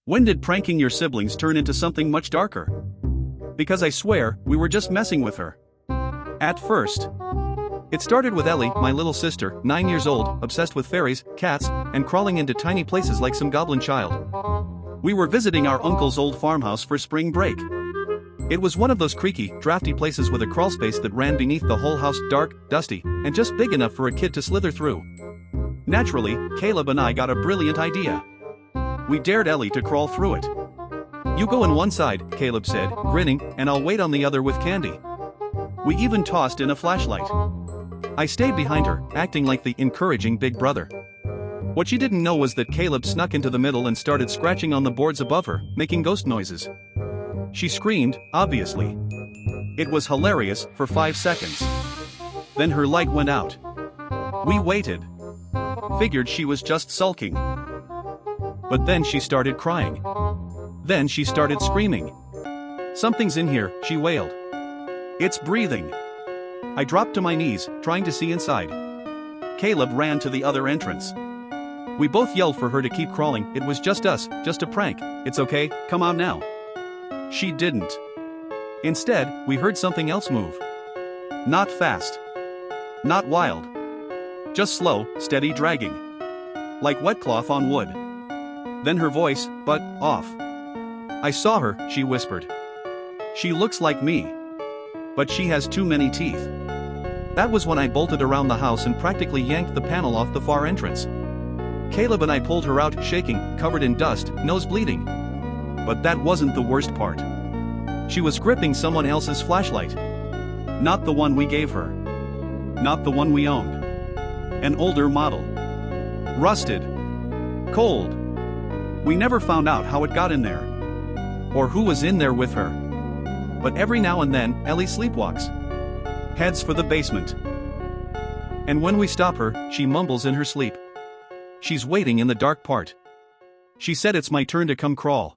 When did pranking your siblings turn into something much darker? Because I swear, we were just messing with her. At first. It started with Ellie, my little sister, 9 years old, obsessed with fairies, cats, and crawling into tiny places like some goblin child. We were visiting our uncle's old farmhouse for spring break. It was one of those creaky, drafty places with a crawlspace that ran beneath the whole house, dark, dusty, and just big enough for a kid to slither through. Naturally, Caleb and I got a brilliant idea. We dared Ellie to crawl through it. "You go on one side," Caleb said, grinning, "and I'll wait on the other with candy." We even tossed in a flashlight. I stayed behind her, acting like the encouraging big brother. What she didn't know was that Caleb snuck into the middle and started scratching on the boards above her, making ghost noises. She screamed, obviously. It was hilarious for 5 seconds. Then her light went out. We waited. Figured she was just sulking. But then she started crying. Then she started screaming. "Something's in here," she wailed. "It's breathing." I dropped to my knees, trying to see inside. Caleb ran to the other entrance. We both yelled for her to keep crawling. "It was just us, just a prank. It's okay, come on now." She didn't. Instead, we heard something else move. Not fast. Not wild. Just slow, steady dragging. Like wet cloth on wood. Then her voice, but off. "I saw her," she whispered. "She looks like me. But she has too many teeth." That was when I bolted around the house and practically yanked the panel off the far entrance. Caleb and I pulled her out, shaking, covered in dust, nose bleeding. But that wasn't the worst part. She was gripping someone else's flashlight. Not the one we gave her. Not the one we owned. An older model. Rusted. Cold. We never found out how it got in there. Or who was in there with her. But every now and then, Ellie sleepwalks. Heads for the basement. And when we stop her, she mumbles in her sleep. She's waiting in the dark part. She said it's my turn to come crawl.